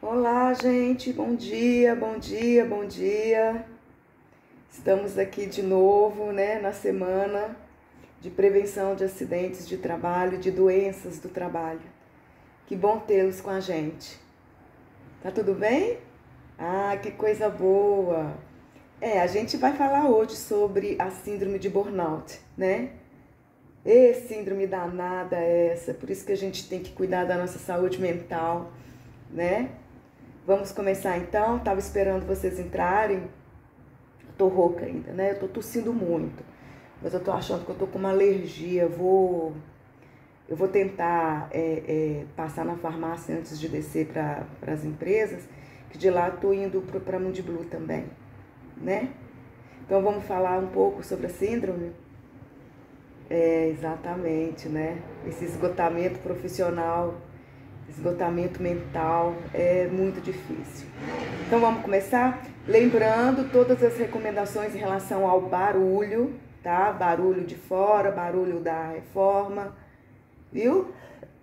Olá, gente, bom dia, bom dia, bom dia. Estamos aqui de novo, né, na semana de prevenção de acidentes de trabalho, de doenças do trabalho. Que bom tê-los com a gente. Tá tudo bem? Ah, que coisa boa. A gente vai falar hoje sobre a síndrome de burnout, né? Síndrome danada essa, por isso que a gente tem que cuidar da nossa saúde mental, né? Vamos começar então? Tava esperando vocês entrarem. Tô rouca ainda, né? Eu tô tossindo muito, mas eu tô achando que eu tô com uma alergia. Eu vou tentar passar na farmácia antes de descer para as empresas, que de lá tô indo para Mundiblu também, né? Então vamos falar um pouco sobre a síndrome? Exatamente, né? Esse esgotamento profissional, esgotamento mental é muito difícil. Então vamos começar? Lembrando todas as recomendações em relação ao barulho, tá? Barulho de fora, barulho da reforma, viu?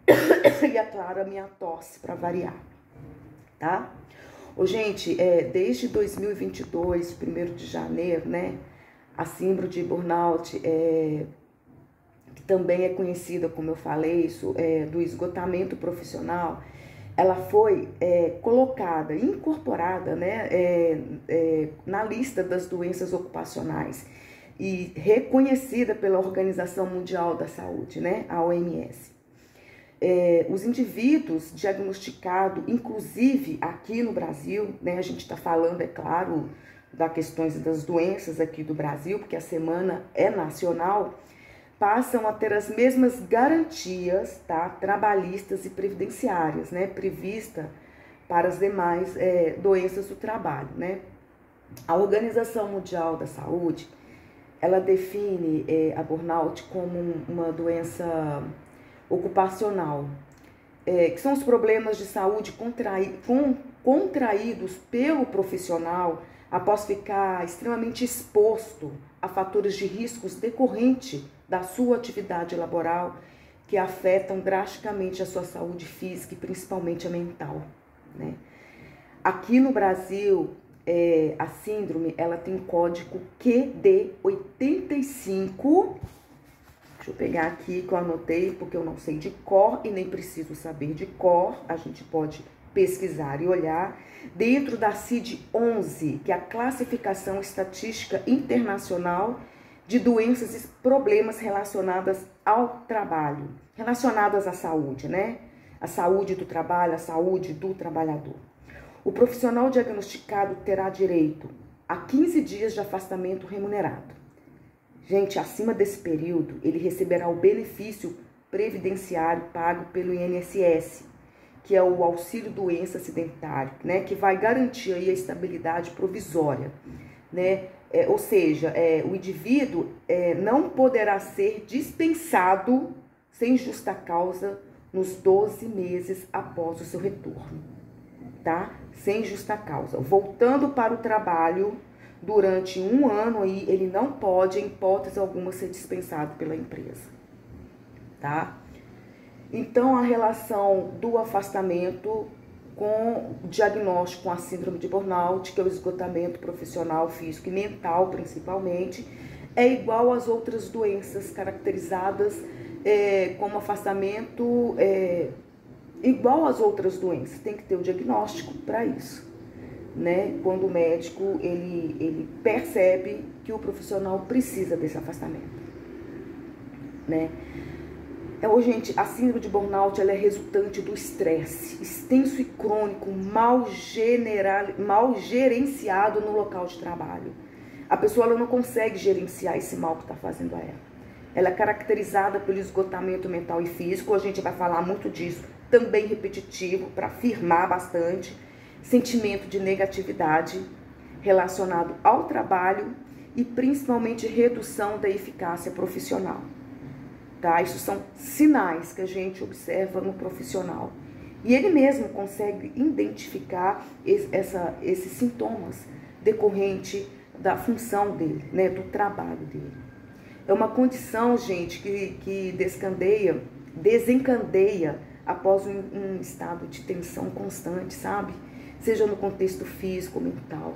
E é claro, a minha tosse para variar, tá? Gente, desde 2022, 1º de janeiro, né? A síndrome de burnout que também é conhecida, como eu falei, do esgotamento profissional, ela foi colocada, incorporada, né, na lista das doenças ocupacionais e reconhecida pela Organização Mundial da Saúde, né, a OMS. Os indivíduos diagnosticados, inclusive aqui no Brasil, né, a gente está falando, é claro, das questões das doenças aqui do Brasil, porque a semana é nacional, passam a ter as mesmas garantias, tá, trabalhistas e previdenciárias, né, prevista para as demais doenças do trabalho, né. A Organização Mundial da Saúde, ela define a burnout como uma doença ocupacional, que são os problemas de saúde contraídos pelo profissional após ficar extremamente exposto a fatores de riscos decorrente da sua atividade laboral que afetam drasticamente a sua saúde física e principalmente a mental, né? Aqui no Brasil, a síndrome, ela tem código QD85. Deixa eu pegar aqui que eu anotei, porque eu não sei de cor e nem preciso saber de cor. A gente pode pesquisar e olhar. Dentro da CID-11, que é a Classificação Estatística Internacional de Doenças e Problemas Relacionadas ao Trabalho, relacionadas à saúde, né? A saúde do trabalho, a saúde do trabalhador. O profissional diagnosticado terá direito a 15 dias de afastamento remunerado. Gente, acima desse período, ele receberá o benefício previdenciário pago pelo INSS, que é o auxílio doença acidentário, né, que vai garantir aí a estabilidade provisória, né, ou seja, o indivíduo não poderá ser dispensado sem justa causa nos 12 meses após o seu retorno, tá? Sem justa causa. Voltando para o trabalho durante 1 ano, aí, ele não pode, em hipótese alguma, ser dispensado pela empresa, tá? Então, a relação do afastamento com o diagnóstico com a síndrome de burnout, que é o esgotamento profissional, físico e mental, principalmente, é igual às outras doenças caracterizadas como afastamento, igual às outras doenças. Tem que ter o diagnóstico para isso, né? Quando o médico ele percebe que o profissional precisa desse afastamento, né? Gente, a síndrome de burnout, ela é resultante do estresse extenso e crônico, mal gerenciado no local de trabalho. A pessoa ela não consegue gerenciar esse mal que está fazendo a ela. Ela é caracterizada pelo esgotamento mental e físico, a gente vai falar muito disso, também repetitivo, para afirmar bastante, sentimento de negatividade relacionado ao trabalho e principalmente redução da eficácia profissional. Tá? Isso são sinais que a gente observa no profissional. E ele mesmo consegue identificar esses sintomas decorrente da função dele, né, do trabalho dele. É uma condição, gente, que desencadeia após um estado de tensão constante, sabe? Seja no contexto físico ou mental.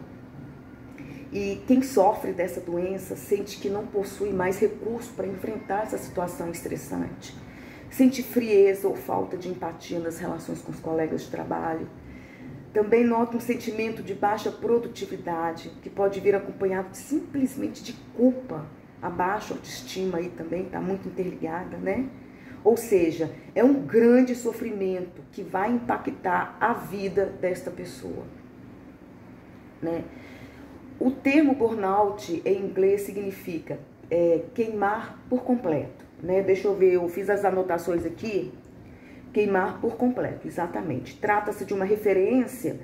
E quem sofre dessa doença sente que não possui mais recurso para enfrentar essa situação estressante. Sente frieza ou falta de empatia nas relações com os colegas de trabalho. Também nota um sentimento de baixa produtividade, que pode vir acompanhado simplesmente de culpa. A baixa autoestima aí também está muito interligada, né? Ou seja, é um grande sofrimento que vai impactar a vida desta pessoa, né? O termo burnout em inglês significa queimar por completo, né? Deixa eu ver, eu fiz as anotações aqui. Queimar por completo, exatamente. Trata-se de uma referência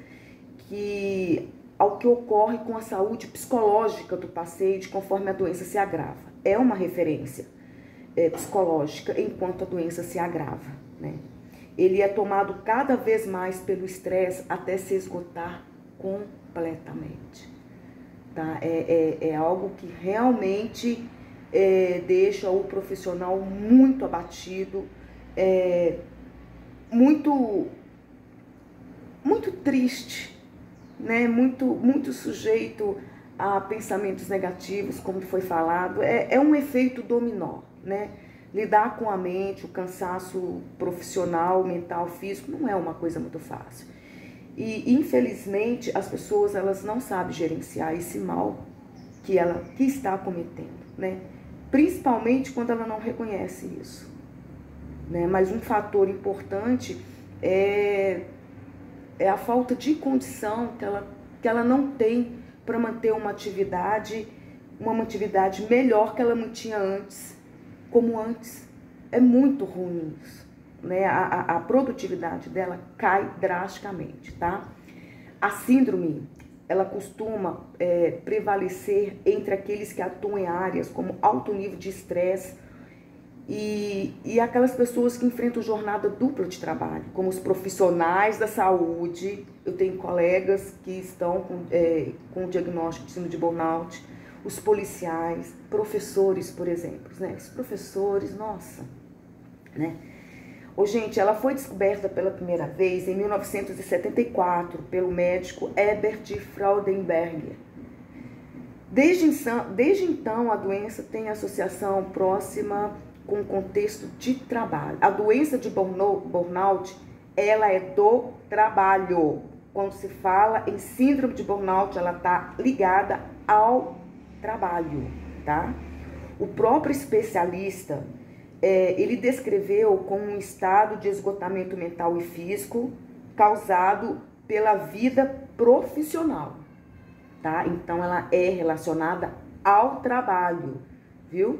ao que ocorre com a saúde psicológica do paciente conforme a doença se agrava. É uma referência psicológica enquanto a doença se agrava, né? Ele é tomado cada vez mais pelo estresse até se esgotar completamente. Tá? É algo que realmente deixa o profissional muito abatido, muito triste, né? Muito sujeito a pensamentos negativos, como foi falado. É um efeito dominó, né? Lidar com a mente, o cansaço profissional, mental, físico, não é uma coisa muito fácil. E, infelizmente, as pessoas elas não sabem gerenciar esse mal que está cometendo, né? Principalmente quando ela não reconhece isso, né? Mas um fator importante é a falta de condição que ela não tem para manter uma atividade melhor que ela mantinha antes, como antes. É muito ruim isso, né? A produtividade dela cai drasticamente, tá? A síndrome, ela costuma prevalecer entre aqueles que atuam em áreas como alto nível de estresse e aquelas pessoas que enfrentam jornada dupla de trabalho, como os profissionais da saúde. Eu tenho colegas que estão com diagnóstico de síndrome de burnout, os policiais, professores, por exemplo, né? Os professores, nossa, né? Gente, ela foi descoberta pela primeira vez em 1974 pelo médico Herbert Freudenberger. Desde então, a doença tem associação próxima com o contexto de trabalho. A doença de burnout, ela é do trabalho. Quando se fala em síndrome de burnout, ela está ligada ao trabalho, tá? O próprio especialista, ele descreveu como um estado de esgotamento mental e físico causado pela vida profissional, tá? Então, ela é relacionada ao trabalho, viu?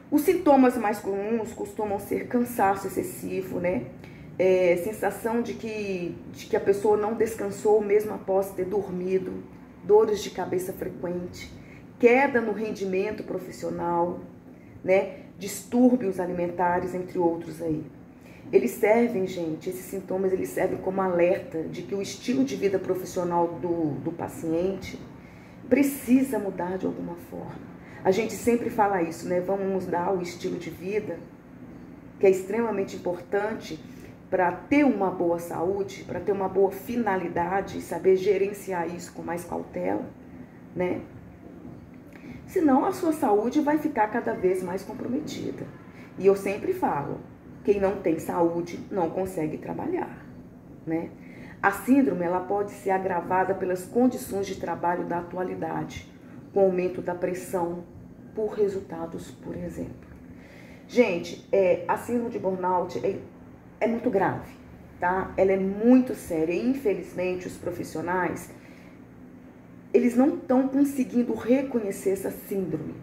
Os sintomas mais comuns costumam ser cansaço excessivo, né? Sensação de que a pessoa não descansou mesmo após ter dormido, dores de cabeça frequente, queda no rendimento profissional, né? Distúrbios alimentares, entre outros aí. Eles servem, gente, esses sintomas, eles servem como alerta de que o estilo de vida profissional do paciente precisa mudar de alguma forma. A gente sempre fala isso, né? Vamos mudar o estilo de vida, que é extremamente importante para ter uma boa saúde, para ter uma boa finalidade e saber gerenciar isso com mais cautela, né? Senão a sua saúde vai ficar cada vez mais comprometida. E eu sempre falo, quem não tem saúde não consegue trabalhar, né? A síndrome, ela pode ser agravada pelas condições de trabalho da atualidade, com aumento da pressão por resultados, por exemplo. Gente, a síndrome de burnout é muito grave, tá? Ela é muito séria e, infelizmente, os profissionais, eles não estão conseguindo reconhecer essa síndrome.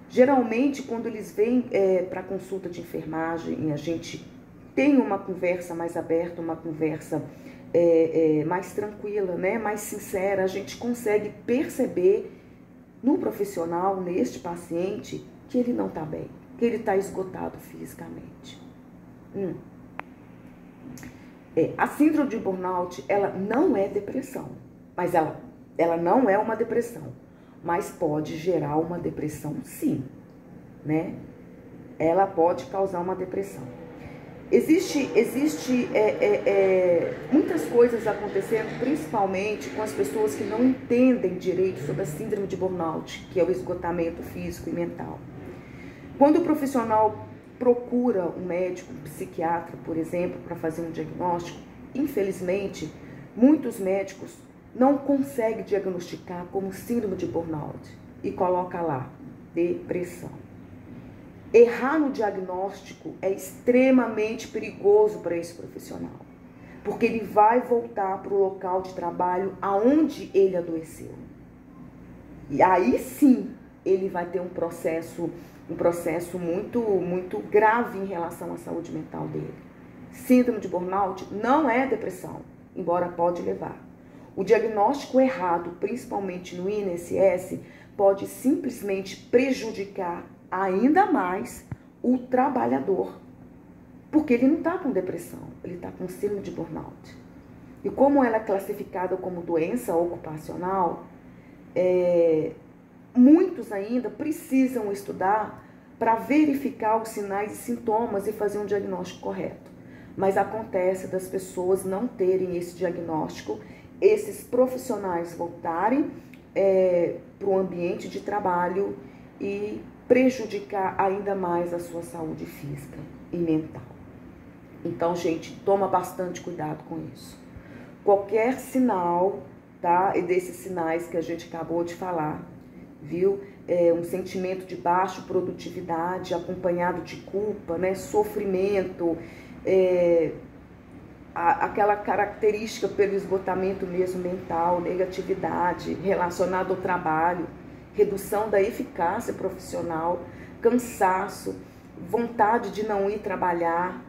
Geralmente, quando eles vêm para consulta de enfermagem, a gente tem uma conversa mais aberta, uma conversa mais tranquila, né? Mais sincera, a gente consegue perceber no profissional, neste paciente, que ele não está bem, que ele está esgotado fisicamente. A síndrome de burnout, ela não é depressão, mas ela não é uma depressão, mas pode gerar uma depressão sim, né? Ela pode causar uma depressão. Existe muitas coisas acontecendo, principalmente com as pessoas que não entendem direito sobre a síndrome de burnout, que é o esgotamento físico e mental. Quando o profissional procura um médico, um psiquiatra, por exemplo, para fazer um diagnóstico, infelizmente, muitos médicos não conseguem diagnosticar como síndrome de burnout e coloca lá depressão. Errar no diagnóstico é extremamente perigoso para esse profissional, porque ele vai voltar para o local de trabalho aonde ele adoeceu. E aí sim, ele vai ter um processo muito grave em relação à saúde mental dele. Síndrome de burnout não é depressão, embora pode levar. O diagnóstico errado, principalmente no INSS, pode simplesmente prejudicar ainda mais o trabalhador, porque ele não está com depressão, ele está com síndrome de burnout. E como ela é classificada como doença ocupacional, muitos ainda precisam estudar para verificar os sinais e sintomas e fazer um diagnóstico correto. Mas acontece das pessoas não terem esse diagnóstico, esses profissionais voltarem para o ambiente de trabalho e prejudicar ainda mais a sua saúde física e mental. Então, gente, toma bastante cuidado com isso. Qualquer sinal, tá? E desses sinais que a gente acabou de falar, viu? Um sentimento de baixa produtividade acompanhado de culpa, né? Sofrimento, aquela característica pelo esgotamento mesmo mental, negatividade relacionada ao trabalho, redução da eficácia profissional, cansaço, vontade de não ir trabalhar,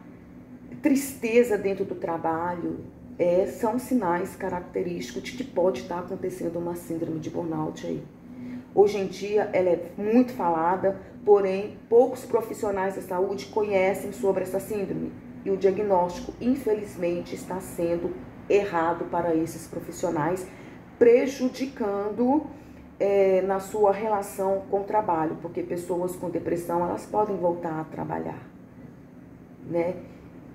tristeza dentro do trabalho, são sinais característicos de que pode estar acontecendo uma síndrome de burnout aí. Hoje em dia ela é muito falada, porém poucos profissionais da saúde conhecem sobre essa síndrome e o diagnóstico, infelizmente, está sendo errado para esses profissionais, prejudicando na sua relação com o trabalho, porque pessoas com depressão, elas podem voltar a trabalhar, né?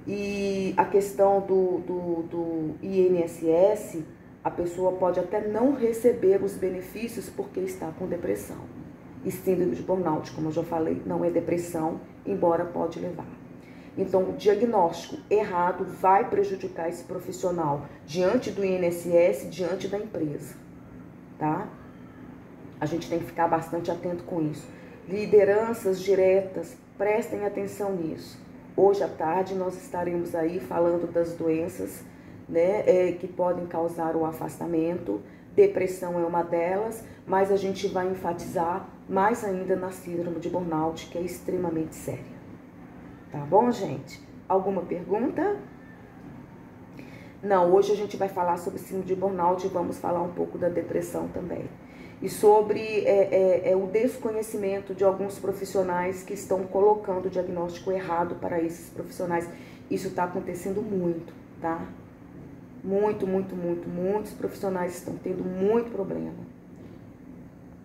E a questão do INSS, a pessoa pode até não receber os benefícios porque está com depressão. E síndrome de burnout, como eu já falei, não é depressão, embora pode levar. Então, o diagnóstico errado vai prejudicar esse profissional diante do INSS, diante da empresa, tá? A gente tem que ficar bastante atento com isso. Lideranças diretas, prestem atenção nisso. Hoje à tarde nós estaremos aí falando das doenças, né, que podem causar o afastamento. Depressão é uma delas, mas a gente vai enfatizar mais ainda na síndrome de burnout, que é extremamente séria. Tá bom, gente? Alguma pergunta? Não, hoje a gente vai falar sobre síndrome de burnout e vamos falar um pouco da depressão também. E sobre o desconhecimento de alguns profissionais que estão colocando o diagnóstico errado para esses profissionais. Isso está acontecendo muito, tá? Muitos profissionais estão tendo muito problema.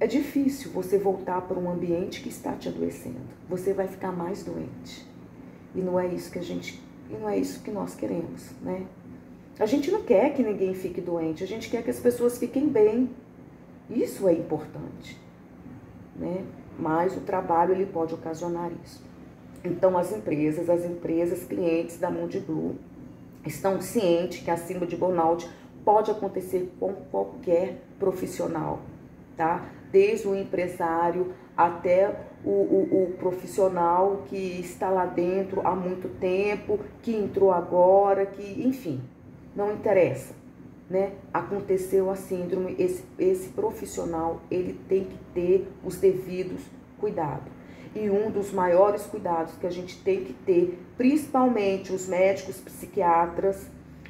É difícil você voltar para um ambiente que está te adoecendo. Você vai ficar mais doente. E não é isso que nós queremos, né? A gente não quer que ninguém fique doente, a gente quer que as pessoas fiquem bem. Isso é importante, né? Mas o trabalho ele pode ocasionar isso. Então as empresas clientes da Mundblue estão cientes que a síndrome de burnout pode acontecer com qualquer profissional, tá? Desde o empresário até o profissional que está lá dentro há muito tempo, que entrou agora, que, enfim, não interessa, né? Aconteceu a síndrome, esse profissional, ele tem que ter os devidos cuidados. E um dos maiores cuidados que a gente tem que ter, principalmente os médicos psiquiatras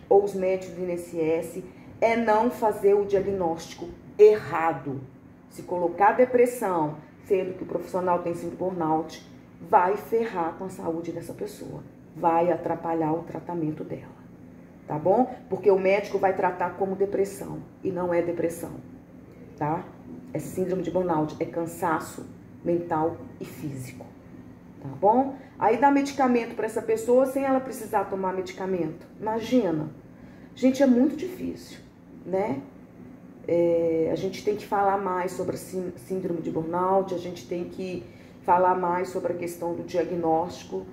ou os médicos do INSS, é não fazer o diagnóstico errado. Se colocar depressão, sendo que o profissional tem síndrome de burnout, vai ferrar com a saúde dessa pessoa, vai atrapalhar o tratamento dela, tá bom? Porque o médico vai tratar como depressão e não é depressão, tá? É síndrome de burnout, é cansaço mental e físico, tá bom? Aí dá medicamento para essa pessoa sem ela precisar tomar medicamento. Imagina. Gente, é muito difícil, né? A gente tem que falar mais sobre a síndrome de burnout, a gente tem que falar mais sobre a questão do diagnóstico,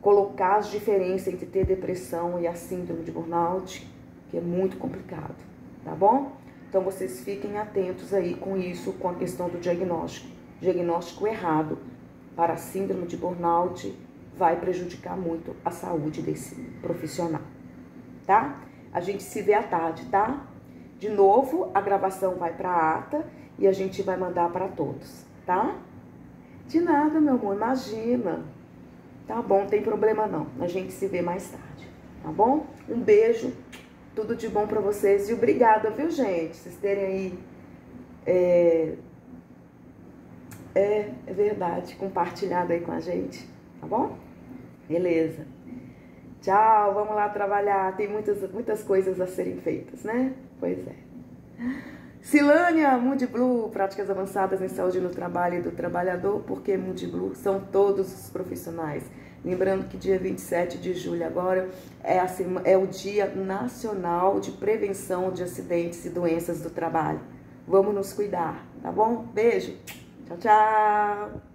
colocar as diferenças entre ter depressão e a síndrome de burnout, que é muito complicado, tá bom? Então vocês fiquem atentos aí com isso, com a questão do diagnóstico. Diagnóstico errado para a síndrome de burnout vai prejudicar muito a saúde desse profissional, tá? A gente se vê à tarde, tá? De novo, a gravação vai para a ata e a gente vai mandar para todos, tá? De nada, meu amor, imagina. Tá bom, não tem problema não. A gente se vê mais tarde, tá bom? Um beijo, tudo de bom para vocês e obrigada, viu, gente? Vocês terem aí, é verdade, compartilhado aí com a gente, tá bom? Beleza. Tchau, vamos lá trabalhar. Tem muitas coisas a serem feitas, né? Pois é. Silânia, Mood Blue, práticas avançadas em saúde no trabalho e do trabalhador, porque Mood Blue são todos os profissionais. Lembrando que dia 27 de julho agora é o Dia Nacional de Prevenção de Acidentes e Doenças do Trabalho. Vamos nos cuidar, tá bom? Beijo. Tchau, tchau.